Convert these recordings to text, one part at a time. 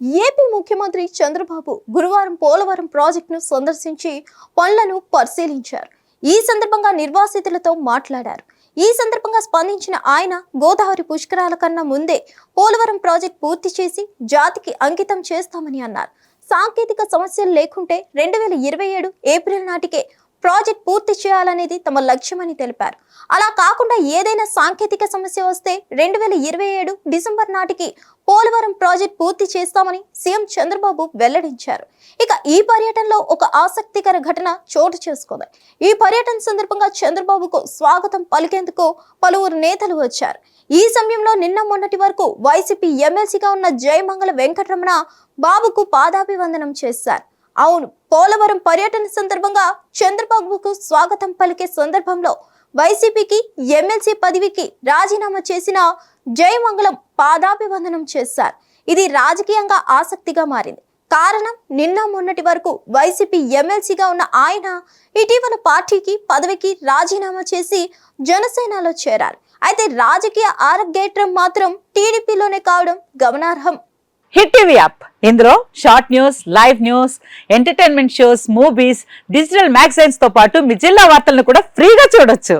AP ముఖ్యమంత్రి చంద్రబాబు గురువారం పోలవరం ప్రాజెక్టును సందర్శించి పనులను పరిశీలించారు. ఈ సందర్భంగా నిర్వాసితులతో మాట్లాడారు. ఈ సందర్భంగా స్పందించిన ఆయన గోదావరి పుష్కరాల కన్నా ముందే పోలవరం ప్రాజెక్టు పూర్తి చేసి జాతికి అంకితం చేస్తామని అన్నారు. సాంకేతిక సమస్యలు లేకుంటే 2027 ఏప్రిల్ నాటికే ప్రాజెక్ట్ పూర్తి చేయాలనేది తమ లక్ష్యమని తెలిపారు. అలా కాకుండా ఏదైనా సాంకేతిక సమస్య వస్తే 2027 డిసెంబర్ నాటికి పోలవరం ప్రాజెక్ట్ పూర్తి చేస్తామని సీఎం చంద్రబాబు వెల్లడించారు. ఇక ఈ పర్యటనలో ఒక ఆసక్తికర ఘటన చోటు చేసుకుంది. ఈ పర్యటన సందర్భంగా చంద్రబాబుకు స్వాగతం పలికేందుకు పలువురు నేతలు వచ్చారు. ఈ సమయంలో నిన్న మొన్నటి వరకు వైసీపీ ఎమ్మెల్సీగా ఉన్న జయమంగళ వెంకటరమణ బాబుకు పాదాభివందనం చేశారు. అవును, పోలవరం పర్యటన సందర్భంగా చంద్రబాబుకు స్వాగతం పలికే సందర్భంలో వైసీపీకి ఎమ్మెల్సీ పదవికి రాజీనామా చేసిన జయమంగళం పాదాభివందనం చేశారు. ఇది రాజకీయంగా ఆసక్తిగా మారింది. కారణం, నిన్న మొన్నటి వరకు వైసీపీ ఎమ్మెల్సీగా ఉన్న ఆయన ఇటీవల పార్టీకి పదవికి రాజీనామా చేసి జనసేనలో చేరారు. అయితే రాజకీయ ఆరగేట్రం మాత్రం టీడీపీలోనే కావడం గమనార్హం. హిట్ టీవీ యాప్, ఇందులో short news, live news, entertainment shows, movies, digital magazines తో పాటు మీ జిల్లా వార్తలను కూడా ఫ్రీగా చూడొచ్చు.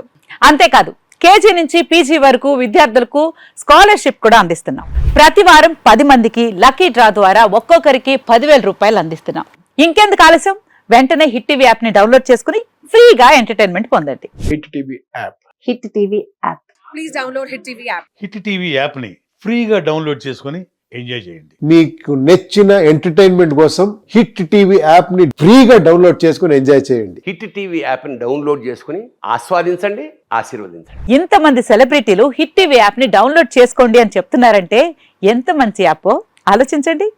అంతేకాదు, కేజీ నుంచి పీజీ వరకు విద్యార్థులకు స్కాలర్షిప్ కూడా అందిస్తున్నాం. ప్రతి వారం 10 మందికి లక్కీ డ్రా ద్వారా ఒక్కొక్కరికి 10,000 రూపాయలు అందిస్తున్నాం. ఇంకెందుకు ఆలస్యం, వెంటనే హిట్ టీవీ యాప్ ని డౌన్లోడ్ చేసుకుని ఫ్రీగా ఎంటర్టైన్మెంట్ పొందండి. Hit TV app. Hit TV app. Please download hit TV app. Hit TV app ని ఫ్రీగా డౌన్లోడ్ చేసుకుని ఎంజాయ్ చేయండి. మీకు నచ్చిన ఎంటర్టైన్మెంట్ కోసం హిట్ టీవీ యాప్ ని ఫ్రీగా డౌన్లోడ్ చేసుకుని ఎంజాయ్ చేయండి. హిట్ టీవీ యాప్ ని డౌన్లోడ్ చేసుకుని ఆస్వాదించండి, ఆశీర్వదించండి. ఇంతమంది సెలబ్రిటీలు హిట్ టీవీ యాప్ ని డౌన్లోడ్ చేసుకోండి అని చెప్తున్నారంటే ఎంత మంచి యాప్ ఆలోచించండి.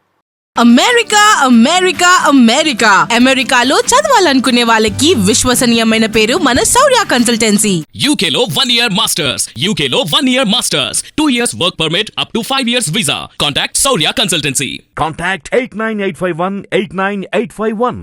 అమెరికా అమెరికా అమెరికా అమెరికాలో చదవాలనుకునే వాళ్ళకి విశ్వసనీయమైన పేరు మన శౌర్య కన్సల్టెన్సీ. UK లో 1 year masters. UK లో 1 year masters. 2 years work permit up to 5 years visa. Contact Saurya Consultancy. Contact 89851 89851.